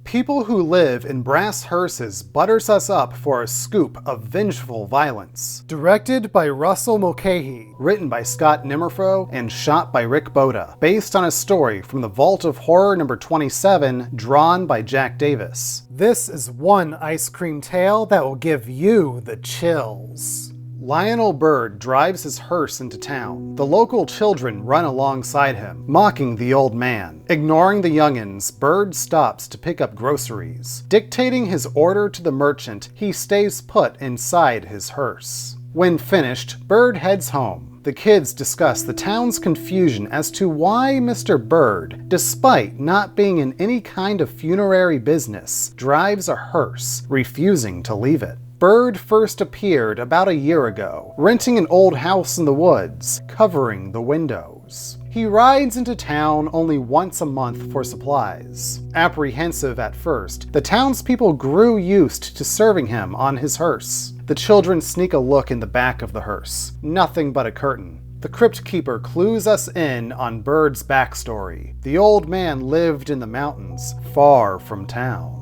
People Who Live in Brass Hearses butters us up for a scoop of vengeful violence. Directed by Russell Mulcahy, written by Scott Nimmerfro, and shot by Rick Boda. Based on a story from the Vault of Horror number 27, drawn by Jack Davis. This is one ice cream tale that will give you the chills. Lionel Bird drives his hearse into town. The local children run alongside him, mocking the old man. Ignoring the youngins, Bird stops to pick up groceries. Dictating his order to the merchant, he stays put inside his hearse. When finished, Bird heads home. The kids discuss the town's confusion as to why Mr. Bird, despite not being in any kind of funerary business, drives a hearse, refusing to leave it. Bird first appeared about a year ago, renting an old house in the woods, covering the windows. He rides into town only once a month for supplies. Apprehensive at first, the townspeople grew used to serving him on his hearse. The children sneak a look in the back of the hearse. Nothing but a curtain. The Crypt Keeper clues us in on Bird's backstory. The old man lived in the mountains, far from town.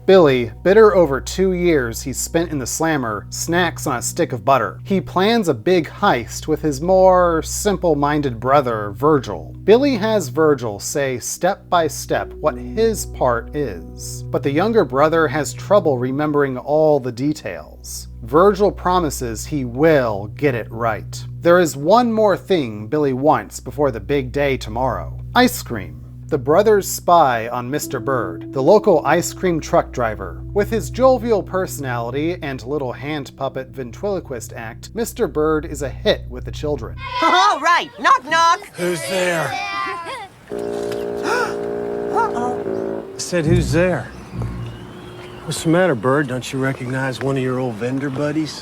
Billy, bitter over 2 years he's spent in the slammer, snacks on a stick of butter. He plans a big heist with his more simple-minded brother, Virgil. Billy has Virgil say step by step what his part is, but the younger brother has trouble remembering all the details. Virgil promises he will get it right. There is one more thing Billy wants before the big day tomorrow: ice cream. The brothers spy on Mr. Bird, the local ice cream truck driver. With his jovial personality and little hand puppet ventriloquist act, Mr. Bird is a hit with the children. All right, knock knock. Who's there? Uh-oh. I said, who's there? What's the matter, Bird? Don't you recognize one of your old vendor buddies?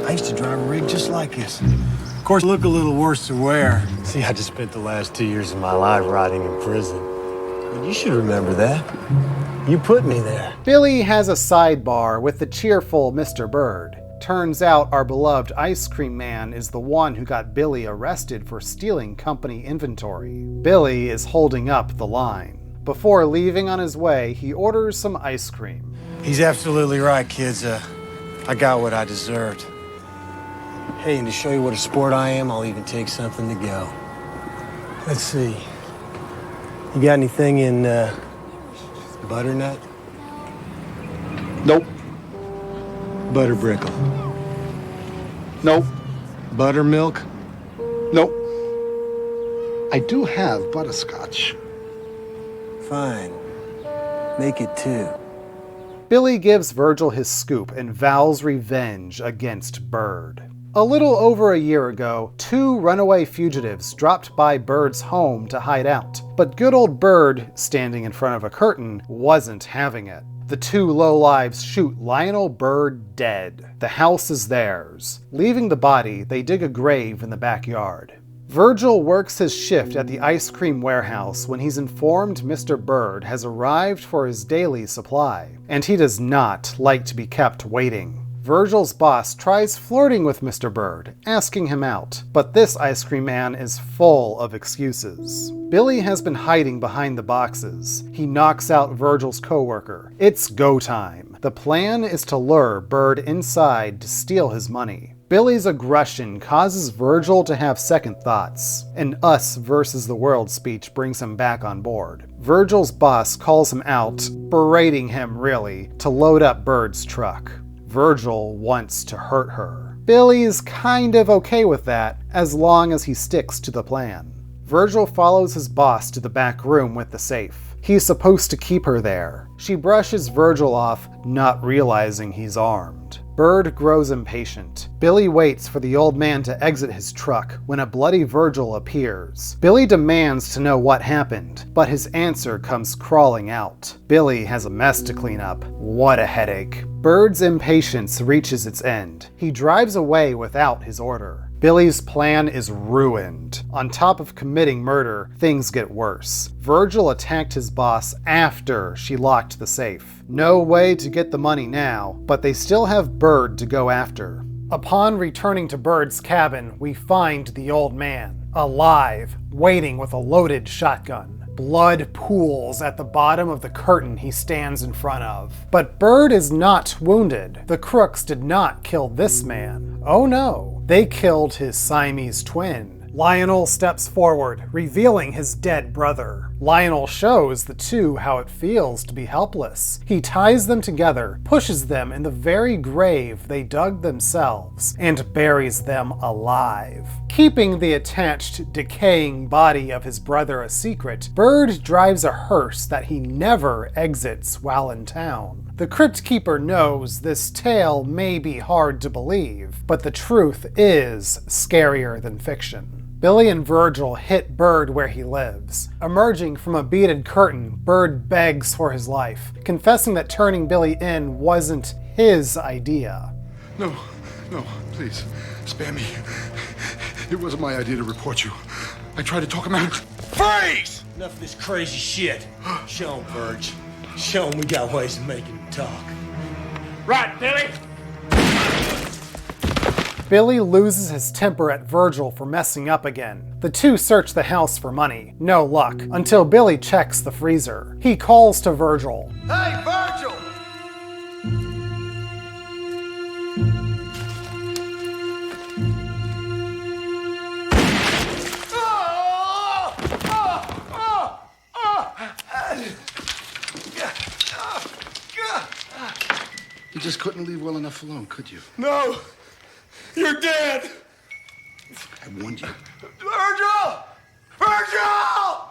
I used to drive a rig just like this. Of course, look a little worse for wear. See, I just spent the last 2 years of my life rotting in prison. But you should remember that. You put me there. Billy has a sidebar with the cheerful Mr. Bird. Turns out our beloved ice cream man is the one who got Billy arrested for stealing company inventory. Billy is holding up the line. Before leaving on his way, he orders some ice cream. He's absolutely right, kids. I got what I deserved. Hey, and to show you what a sport I am, I'll even take something to go. Let's see. You got anything in butternut? Nope. Butterbrickle? Nope. Buttermilk? Nope. I do have butterscotch. Fine. Make it 2. Billy gives Virgil his scoop and vows revenge against Bird. A little over a year ago, 2 runaway fugitives dropped by Bird's home to hide out. But good old Bird, standing in front of a curtain, wasn't having it. The 2 lowlives shoot Lionel Bird dead. The house is theirs. Leaving the body, they dig a grave in the backyard. Virgil works his shift at the ice cream warehouse when he's informed Mr. Bird has arrived for his daily supply, and he does not like to be kept waiting. Virgil's boss tries flirting with Mr. Bird, asking him out, but this ice cream man is full of excuses. Billy has been hiding behind the boxes. He knocks out Virgil's coworker. It's go time. The plan is to lure Bird inside to steal his money. Billy's aggression causes Virgil to have second thoughts. An us versus the world speech brings him back on board. Virgil's boss calls him out, berating him really, to load up Bird's truck. Virgil wants to hurt her. Billy's kind of okay with that, as long as he sticks to the plan. Virgil follows his boss to the back room with the safe. He's supposed to keep her there. She brushes Virgil off, not realizing he's armed. Bird grows impatient. Billy waits for the old man to exit his truck when a bloody Virgil appears. Billy demands to know what happened, but his answer comes crawling out. Billy has a mess to clean up. What a headache. Bird's impatience reaches its end. He drives away without his order. Billy's plan is ruined. On top of committing murder, things get worse. Virgil attacked his boss after she locked the safe. No way to get the money now, but they still have Bird to go after. Upon returning to Bird's cabin, we find the old man, alive, waiting with a loaded shotgun. Blood pools at the bottom of the curtain he stands in front of. But Bird is not wounded. The crooks did not kill this man. Oh no, they killed his Siamese twin. Lionel steps forward, revealing his dead brother. Lionel shows the two how it feels to be helpless. He ties them together, pushes them in the very grave they dug themselves, and buries them alive. Keeping the attached, decaying body of his brother a secret, Bird drives a hearse that he never exits while in town. The Crypt Keeper knows this tale may be hard to believe, but the truth is scarier than fiction. Billy and Virgil hit Bird where he lives. Emerging from a beaded curtain, Bird begs for his life, confessing that turning Billy in wasn't his idea. No, please, spare me. It wasn't my idea to report you. I tried to talk him out. Freeze! Enough of this crazy shit. Show him, Virg. Show him we got ways of making him talk. Right, Billy? Billy loses his temper at Virgil for messing up again. The two search the house for money. No luck, until Billy checks the freezer. He calls to Virgil. Hey, Virgil! You just couldn't leave well enough alone, could you? No! You're dead! I warned you. Virgil! Virgil!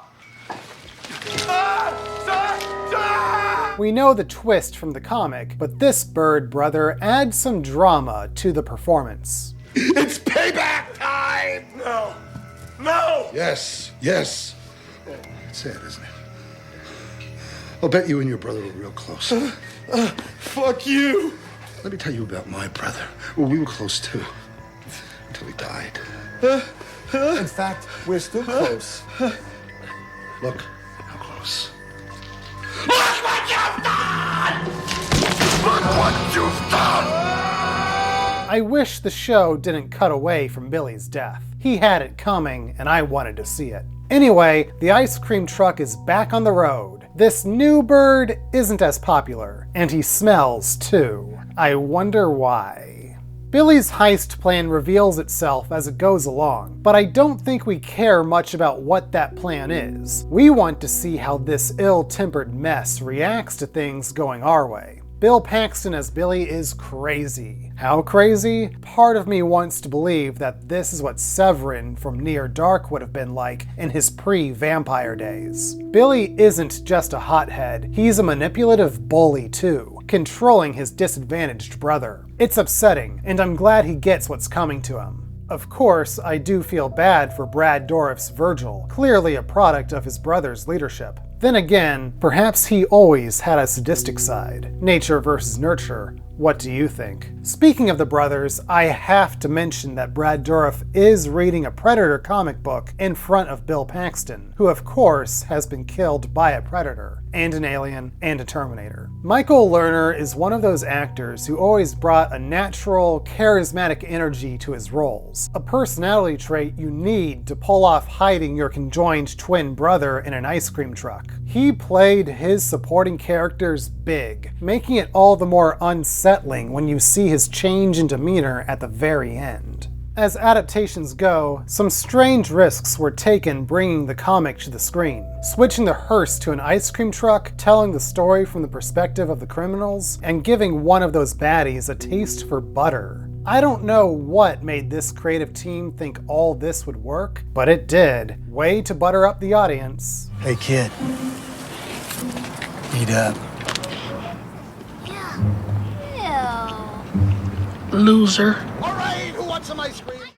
We know the twist from the comic, but this Bird brother adds some drama to the performance. It's payback time! No! No! Yes. It's sad, isn't it? I'll bet you and your brother were real close. Fuck you! Let me tell you about my brother. Well, we were close too. Until he died. In fact, we're still close. Look how close. Look what you've done! Look what you've done! I wish the show didn't cut away from Billy's death. He had it coming, and I wanted to see it. Anyway, the ice cream truck is back on the road. This new Bird isn't as popular, and he smells too. I wonder why. Billy's heist plan reveals itself as it goes along, but I don't think we care much about what that plan is. We want to see how this ill-tempered mess reacts to things going our way. Bill Paxton as Billy is crazy. How crazy? Part of me wants to believe that this is what Severin from Near Dark would have been like in his pre-vampire days. Billy isn't just a hothead, he's a manipulative bully too, controlling his disadvantaged brother. It's upsetting, and I'm glad he gets what's coming to him. Of course, I do feel bad for Brad Dourif's Virgil, clearly a product of his brother's leadership. Then again, perhaps he always had a sadistic side. Nature versus nurture. What do you think? Speaking of the brothers, I have to mention that Brad Dourif is reading a Predator comic book in front of Bill Paxton, who of course has been killed by a Predator, and an alien, and a Terminator. Michael Lerner is one of those actors who always brought a natural, charismatic energy to his roles, a personality trait you need to pull off hiding your conjoined twin brother in an ice cream truck. He played his supporting characters big, making it all the more unsettling when you see his change in demeanor at the very end. As adaptations go, some strange risks were taken bringing the comic to the screen. Switching the hearse to an ice cream truck, telling the story from the perspective of the criminals, and giving one of those baddies a taste for butter. I don't know what made this creative team think all this would work, but it did. Way to butter up the audience. Hey, kid. Eat up. Loser.